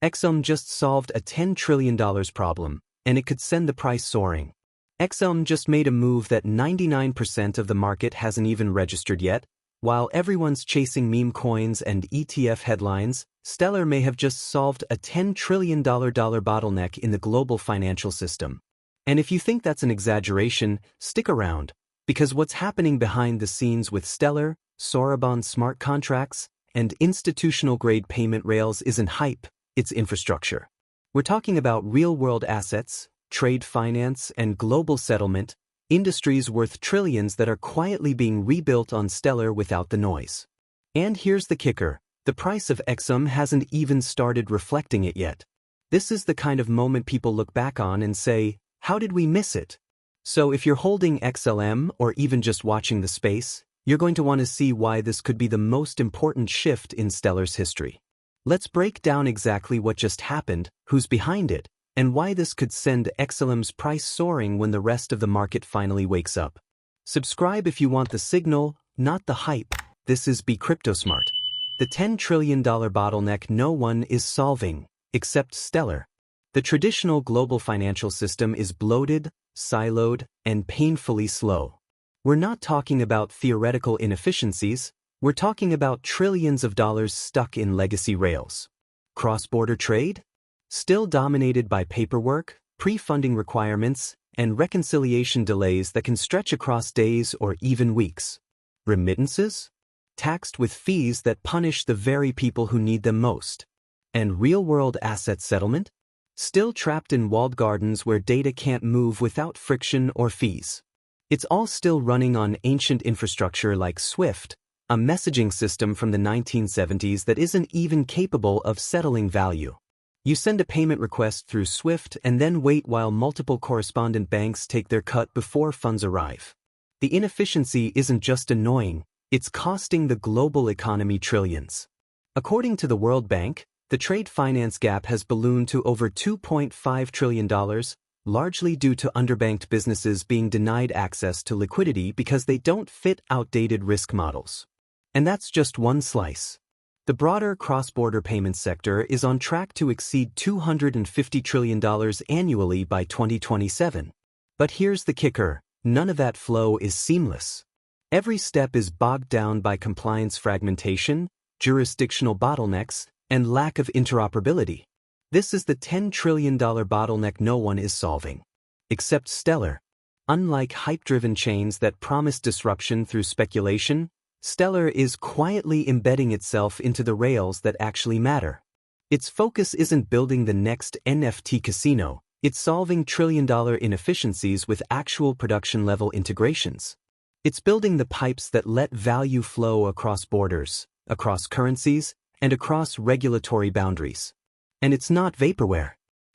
XLM just solved a $10 trillion problem, and it could send the price soaring. XLM just made a move that 99% of the market hasn't even registered yet. While everyone's chasing meme coins and ETF headlines, Stellar may have just solved a $10 trillion bottleneck in the global financial system. And if you think that's an exaggeration, stick around, because what's happening behind the scenes with Stellar, Soroban smart contracts, and institutional-grade payment rails isn't hype, it's infrastructure. We're talking about real-world assets, trade finance, and global settlement, industries worth trillions that are quietly being rebuilt on Stellar without the noise. And here's the kicker, the price of XLM hasn't even started reflecting it yet. This is the kind of moment people look back on and say, how did we miss it? So if you're holding XLM or even just watching the space, you're going to want to see why this could be the most important shift in Stellar's history. Let's break down exactly what just happened, who's behind it, and why this could send XLM's price soaring when the rest of the market finally wakes up. Subscribe if you want the signal, not the hype. This is Be Crypto Smart. The $10 trillion bottleneck no one is solving, except Stellar. The traditional global financial system is bloated, siloed, and painfully slow. We're not talking about theoretical inefficiencies, we're talking about trillions of dollars stuck in legacy rails. Cross-border trade? Still dominated by paperwork, pre-funding requirements, and reconciliation delays that can stretch across days or even weeks. Remittances? Taxed with fees that punish the very people who need them most. And real-world asset settlement? Still trapped in walled gardens where data can't move without friction or fees. It's all still running on ancient infrastructure like Swift, a messaging system from the 1970s that isn't even capable of settling value. You send a payment request through Swift and then wait while multiple correspondent banks take their cut before funds arrive. The inefficiency isn't just annoying, it's costing the global economy trillions. According to the World Bank, the trade finance gap has ballooned to over $2.5 trillion, largely due to underbanked businesses being denied access to liquidity because they don't fit outdated risk models. And that's just one slice. The broader cross-border payments sector is on track to exceed $250 trillion annually by 2027. But here's the kicker, none of that flow is seamless. Every step is bogged down by compliance fragmentation, jurisdictional bottlenecks, and lack of interoperability. This is the $10 trillion bottleneck no one is solving. Except Stellar. Unlike hype-driven chains that promise disruption through speculation, Stellar is quietly embedding itself into the rails that actually matter. Its focus isn't building the next NFT casino, it's solving trillion-dollar inefficiencies with actual production-level integrations. It's building the pipes that let value flow across borders, across currencies, and across regulatory boundaries. And it's not vaporware.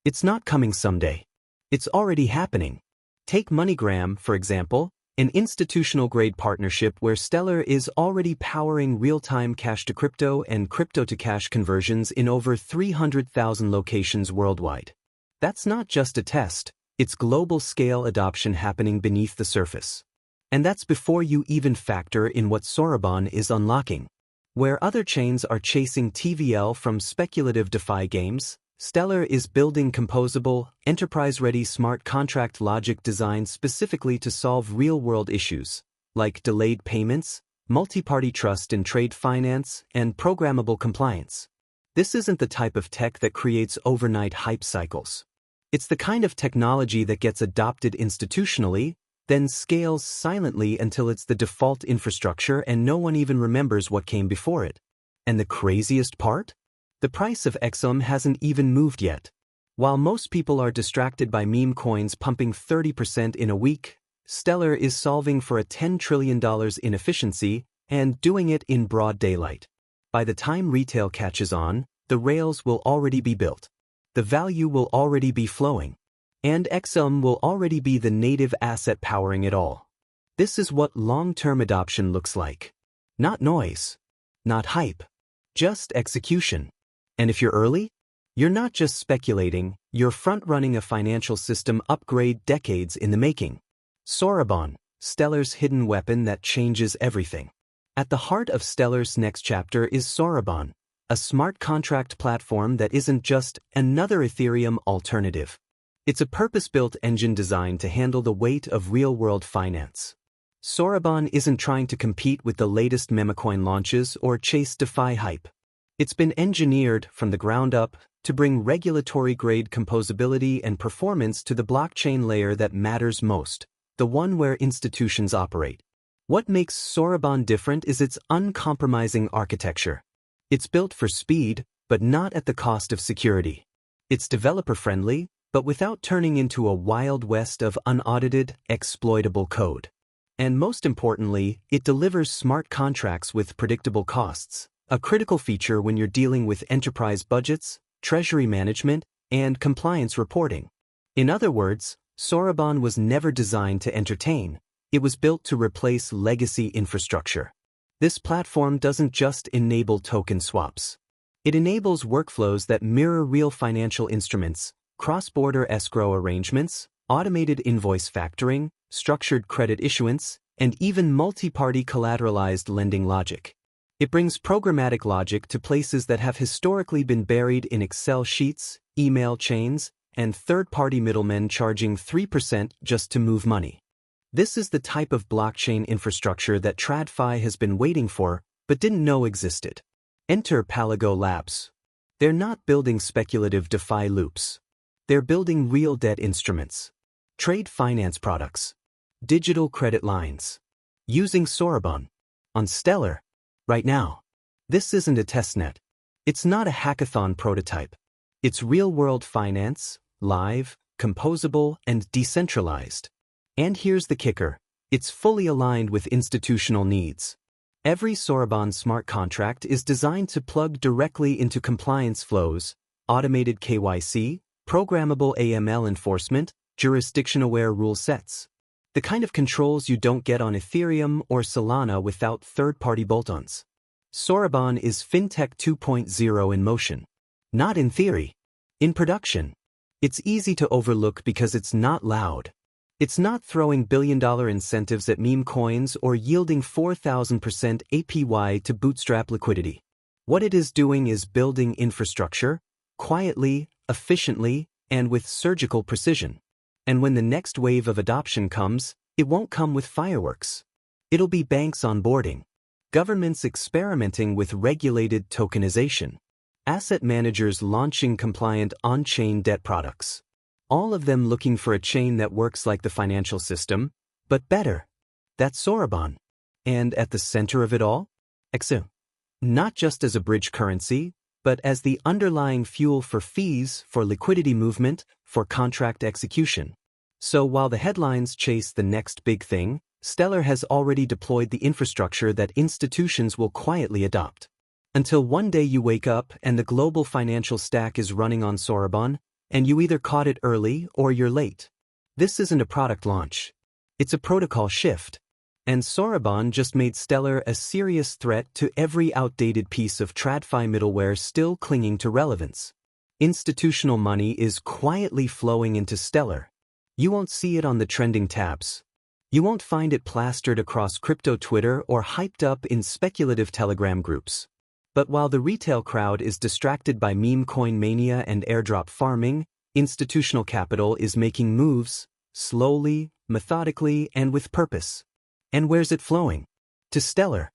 It's not coming someday. It's already happening. Take MoneyGram, for example, an institutional-grade partnership where Stellar is already powering real-time cash-to-crypto and crypto-to-cash conversions in over 300,000 locations worldwide. That's not just a test, it's global-scale adoption happening beneath the surface. And that's before you even factor in what Soroban is unlocking. Where other chains are chasing TVL from speculative DeFi games, Stellar is building composable, enterprise-ready smart contract logic designed specifically to solve real-world issues, like delayed payments, multi-party trust in trade finance, and programmable compliance. This isn't the type of tech that creates overnight hype cycles. It's the kind of technology that gets adopted institutionally, then scales silently until it's the default infrastructure and no one even remembers what came before it. And the craziest part? The price of XLM hasn't even moved yet. While most people are distracted by meme coins pumping 30% in a week, Stellar is solving for a $10 trillion inefficiency and doing it in broad daylight. By the time retail catches on, the rails will already be built. The value will already be flowing. And XLM will already be the native asset powering it all. This is what long-term adoption looks like. Not noise. Not hype. Just execution. And if you're early, you're not just speculating, you're front-running a financial system upgrade decades in the making. Soroban, Stellar's hidden weapon that changes everything. At the heart of Stellar's next chapter is Soroban, a smart contract platform that isn't just another Ethereum alternative. It's a purpose-built engine designed to handle the weight of real-world finance. Soroban isn't trying to compete with the latest memecoin launches or chase DeFi hype. It's been engineered from the ground up to bring regulatory-grade composability and performance to the blockchain layer that matters most, the one where institutions operate. What makes Soroban different is its uncompromising architecture. It's built for speed, but not at the cost of security. It's developer-friendly, but without turning into a wild west of unaudited, exploitable code. And most importantly, it delivers smart contracts with predictable costs, a critical feature when you're dealing with enterprise budgets, treasury management, and compliance reporting. In other words, Soroban was never designed to entertain. It was built to replace legacy infrastructure. This platform doesn't just enable token swaps. It enables workflows that mirror real financial instruments, cross-border escrow arrangements, automated invoice factoring, structured credit issuance, and even multi-party collateralized lending logic. It brings programmatic logic to places that have historically been buried in Excel sheets, email chains, and third-party middlemen charging 3% just to move money. This is the type of blockchain infrastructure that TradFi has been waiting for, but didn't know existed. Enter Palago Labs. They're not building speculative DeFi loops. They're building real debt instruments, trade finance products, digital credit lines, using Soroban on Stellar right now. This isn't a testnet. It's not a hackathon prototype. It's real-world finance, live, composable, and decentralized. And here's the kicker. It's fully aligned with institutional needs. Every Soroban smart contract is designed to plug directly into compliance flows, automated KYC, programmable AML enforcement, jurisdiction-aware rule sets. The kind of controls you don't get on Ethereum or Solana without third-party bolt-ons. Soroban is FinTech 2.0 in motion. Not in theory. In production. It's easy to overlook because it's not loud. It's not throwing billion-dollar incentives at meme coins or yielding 4,000% APY to bootstrap liquidity. What it is doing is building infrastructure, quietly, efficiently, and with surgical precision. And when the next wave of adoption comes, it won't come with fireworks. It'll be banks onboarding, governments experimenting with regulated tokenization, asset managers launching compliant on-chain debt products. All of them looking for a chain that works like the financial system, but better. That's Soroban. And at the center of it all, XLM. Not just as a bridge currency, but as the underlying fuel for fees, for liquidity movement, for contract execution. So while the headlines chase the next big thing, Stellar has already deployed the infrastructure that institutions will quietly adopt. Until one day you wake up and the global financial stack is running on Soroban, and you either caught it early or you're late. This isn't a product launch. It's a protocol shift. And Soroban just made Stellar a serious threat to every outdated piece of TradFi middleware still clinging to relevance. Institutional money is quietly flowing into Stellar. You won't see it on the trending tabs. You won't find it plastered across crypto Twitter or hyped up in speculative Telegram groups. But while the retail crowd is distracted by meme coin mania and airdrop farming, institutional capital is making moves, slowly, methodically, and with purpose. And where's it flowing? To Stellar.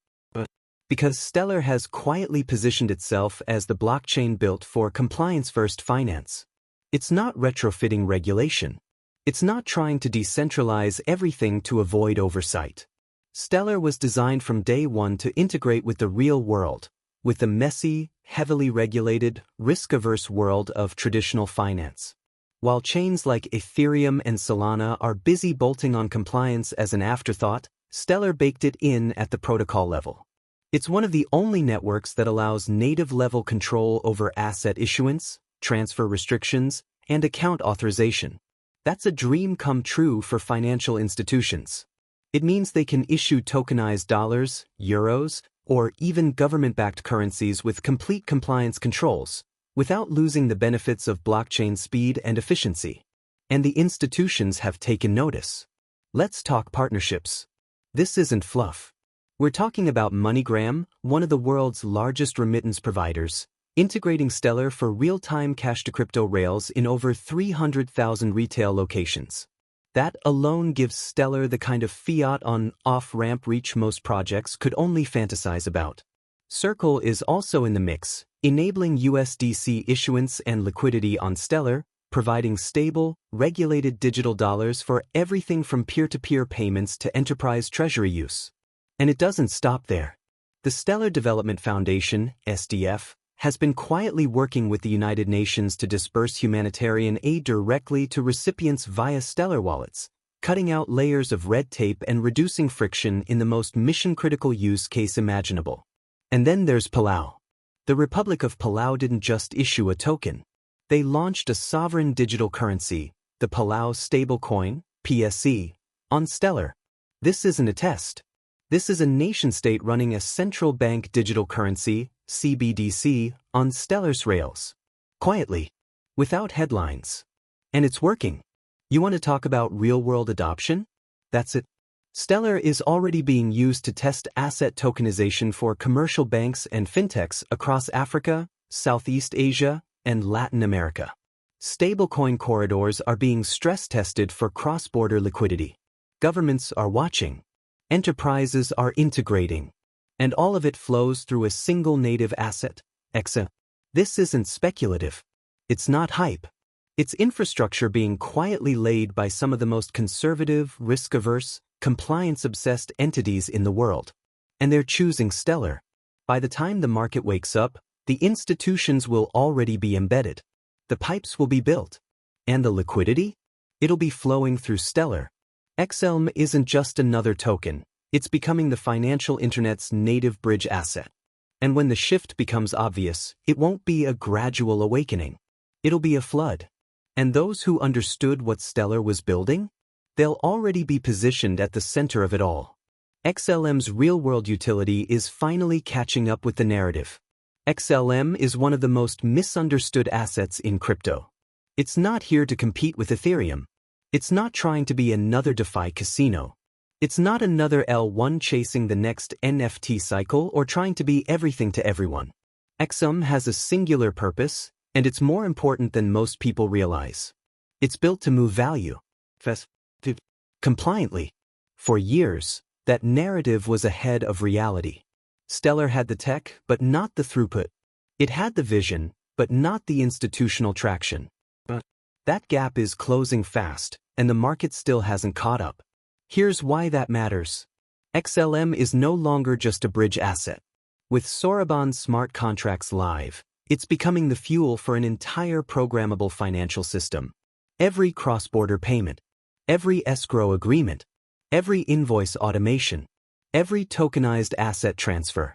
Because Stellar has quietly positioned itself as the blockchain built for compliance-first finance. It's not retrofitting regulation. It's not trying to decentralize everything to avoid oversight. Stellar was designed from day one to integrate with the real world, with the messy, heavily regulated, risk-averse world of traditional finance. While chains like Ethereum and Solana are busy bolting on compliance as an afterthought, Stellar baked it in at the protocol level. It's one of the only networks that allows native-level control over asset issuance, transfer restrictions, and account authorization. That's a dream come true for financial institutions. It means they can issue tokenized dollars, euros, or even government-backed currencies with complete compliance controls, without losing the benefits of blockchain speed and efficiency. And the institutions have taken notice. Let's talk partnerships. This isn't fluff. We're talking about MoneyGram, one of the world's largest remittance providers, integrating Stellar for real-time cash-to-crypto rails in over 300,000 retail locations. That alone gives Stellar the kind of fiat-on-off-ramp reach most projects could only fantasize about. Circle is also in the mix, enabling USDC issuance and liquidity on Stellar, providing stable, regulated digital dollars for everything from peer-to-peer payments to enterprise treasury use. And it doesn't stop there. The Stellar Development Foundation, SDF, has been quietly working with the United Nations to disperse humanitarian aid directly to recipients via Stellar wallets, cutting out layers of red tape and reducing friction in the most mission-critical use case imaginable. And then there's Palau. The Republic of Palau didn't just issue a token. They launched a sovereign digital currency, the Palau Stablecoin, PSC, on Stellar. This isn't a test. This is a nation-state running a central bank digital currency, CBDC, on Stellar's rails. Quietly. Without headlines. And it's working. You want to talk about real-world adoption? That's it. Stellar is already being used to test asset tokenization for commercial banks and fintechs across Africa, Southeast Asia, and Latin America. Stablecoin corridors are being stress-tested for cross-border liquidity. Governments are watching. Enterprises are integrating. And all of it flows through a single native asset, XLM. This isn't speculative. It's not hype. It's infrastructure being quietly laid by some of the most conservative, risk-averse, compliance-obsessed entities in the world. And they're choosing Stellar. By the time the market wakes up, the institutions will already be embedded. The pipes will be built. And the liquidity? It'll be flowing through Stellar. XLM isn't just another token. It's becoming the financial internet's native bridge asset. And when the shift becomes obvious, it won't be a gradual awakening. It'll be a flood. And those who understood what Stellar was building? They'll already be positioned at the center of it all. XLM's real-world utility is finally catching up with the narrative. XLM is one of the most misunderstood assets in crypto. It's not here to compete with Ethereum. It's not trying to be another DeFi casino. It's not another L1 chasing the next NFT cycle or trying to be everything to everyone. XLM has a singular purpose, and it's more important than most people realize. It's built to move value compliantly. For years, that narrative was ahead of reality. Stellar had the tech, but not the throughput. It had the vision, but not the institutional traction. But that gap is closing fast, and the market still hasn't caught up. Here's why that matters. XLM is no longer just a bridge asset. With Soroban smart contracts live, it's becoming the fuel for an entire programmable financial system. Every cross-border payment, every escrow agreement, every invoice automation, every tokenized asset transfer,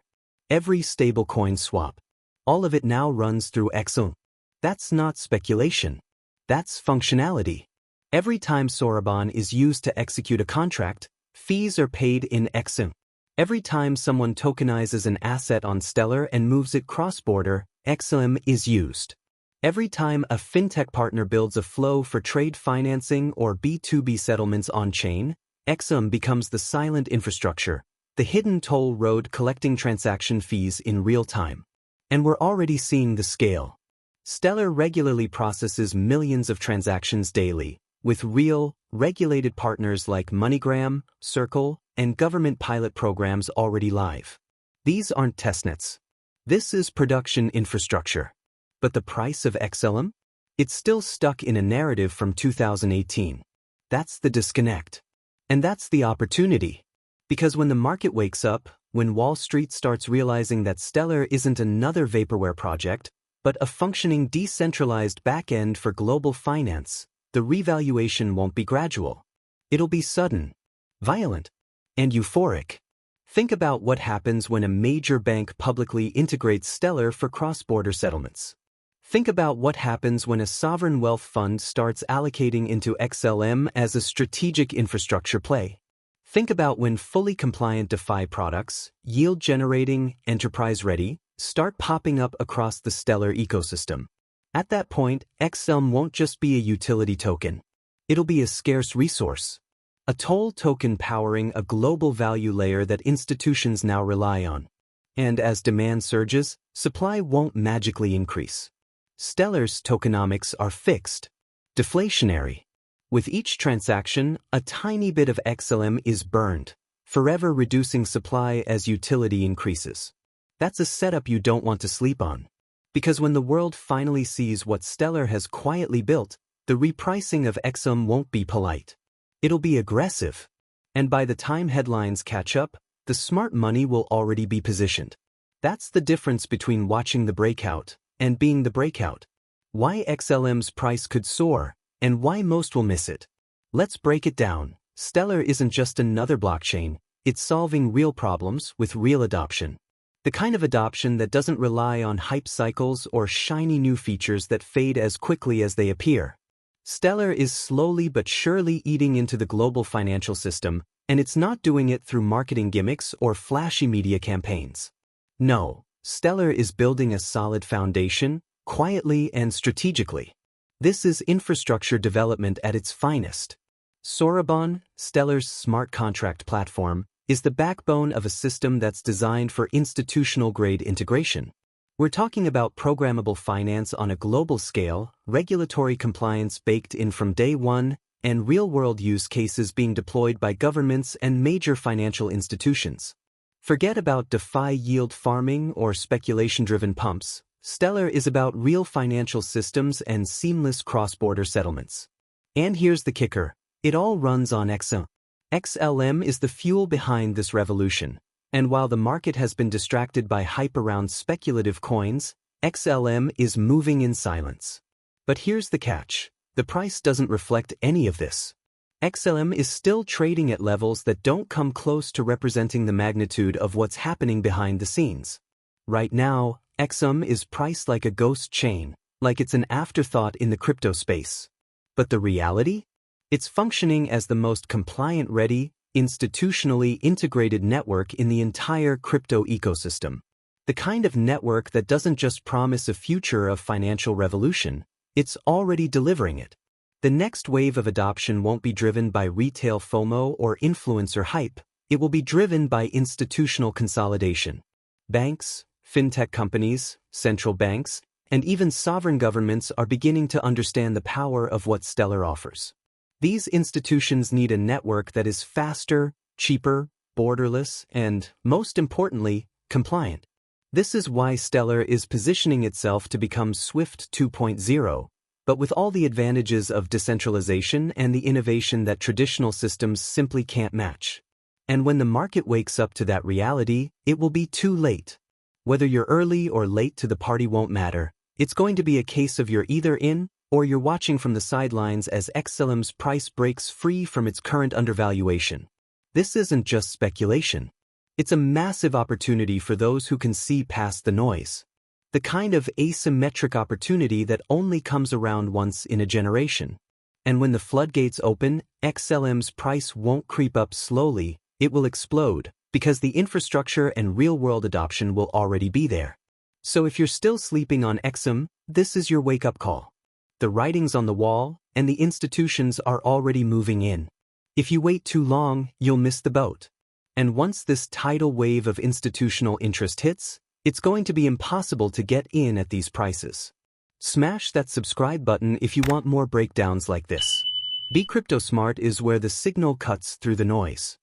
every stablecoin swap, all of it now runs through XLM. That's not speculation. That's functionality. Every time Soroban is used to execute a contract, fees are paid in XLM. Every time someone tokenizes an asset on Stellar and moves it cross-border, XLM is used. Every time a fintech partner builds a flow for trade financing or B2B settlements on-chain, XLM becomes the silent infrastructure, the hidden toll road collecting transaction fees in real time. And we're already seeing the scale. Stellar regularly processes millions of transactions daily, with real, regulated partners like MoneyGram, Circle, and government pilot programs already live. These aren't testnets. This is production infrastructure. But the price of XLM? It's still stuck in a narrative from 2018. That's the disconnect. And that's the opportunity. Because when the market wakes up, when Wall Street starts realizing that Stellar isn't another vaporware project, but a functioning decentralized backend for global finance, the revaluation won't be gradual. It'll be sudden, violent, and euphoric. Think about what happens when a major bank publicly integrates Stellar for cross-border settlements. Think about what happens when a sovereign wealth fund starts allocating into XLM as a strategic infrastructure play. Think about when fully compliant DeFi products, yield-generating, enterprise-ready, start popping up across the Stellar ecosystem. At that point, XLM won't just be a utility token. It'll be a scarce resource. a toll token powering a global value layer that institutions now rely on. And as demand surges, supply won't magically increase. Stellar's tokenomics are fixed, deflationary. With each transaction, a tiny bit of XLM is burned, forever reducing supply as utility increases. That's a setup you don't want to sleep on. Because when the world finally sees what Stellar has quietly built, the repricing of XLM won't be polite. It'll be aggressive. And by the time headlines catch up, the smart money will already be positioned. That's the difference between watching the breakout and being the breakout. Why XLM's price could soar, and why most will miss it. Let's break it down. Stellar isn't just another blockchain, it's solving real problems with real adoption. The kind of adoption that doesn't rely on hype cycles or shiny new features that fade as quickly as they appear. Stellar is slowly but surely eating into the global financial system, and it's not doing it through marketing gimmicks or flashy media campaigns. No, Stellar is building a solid foundation, quietly and strategically. This is infrastructure development at its finest. Soroban, Stellar's smart contract platform, is the backbone of a system that's designed for institutional-grade integration. We're talking about programmable finance on a global scale, regulatory compliance baked in from day one, and real-world use cases being deployed by governments and major financial institutions. Forget about DeFi yield farming or speculation-driven pumps. Stellar is about real financial systems and seamless cross-border settlements. And here's the kicker. It all runs on XLM. XLM is the fuel behind this revolution. And while the market has been distracted by hype around speculative coins, XLM is moving in silence. But here's the catch. The price doesn't reflect any of this. XLM is still trading at levels that don't come close to representing the magnitude of what's happening behind the scenes. Right now, XLM is priced like a ghost chain, like it's an afterthought in the crypto space. But the reality? It's functioning as the most compliant-ready, institutionally integrated network in the entire crypto ecosystem. The kind of network that doesn't just promise a future of financial revolution, it's already delivering it. The next wave of adoption won't be driven by retail FOMO or influencer hype, it will be driven by institutional consolidation. Banks, fintech companies, central banks, and even sovereign governments are beginning to understand the power of what Stellar offers. These institutions need a network that is faster, cheaper, borderless, and, most importantly, compliant. This is why Stellar is positioning itself to become Swift 2.0, but with all the advantages of decentralization and the innovation that traditional systems simply can't match. And when the market wakes up to that reality, it will be too late. Whether you're early or late to the party won't matter. It's going to be a case of you're either in, or you're watching from the sidelines as XLM's price breaks free from its current undervaluation. This isn't just speculation. It's a massive opportunity for those who can see past the noise. The kind of asymmetric opportunity that only comes around once in a generation. And when the floodgates open, XLM's price won't creep up slowly, it will explode, because the infrastructure and real-world adoption will already be there. So if you're still sleeping on XLM, this is your wake-up call. The writing's on the wall, and the institutions are already moving in. If you wait too long, you'll miss the boat. And once this tidal wave of institutional interest hits, it's going to be impossible to get in at these prices. Smash that subscribe button if you want more breakdowns like this. Be Crypto Smart is where the signal cuts through the noise.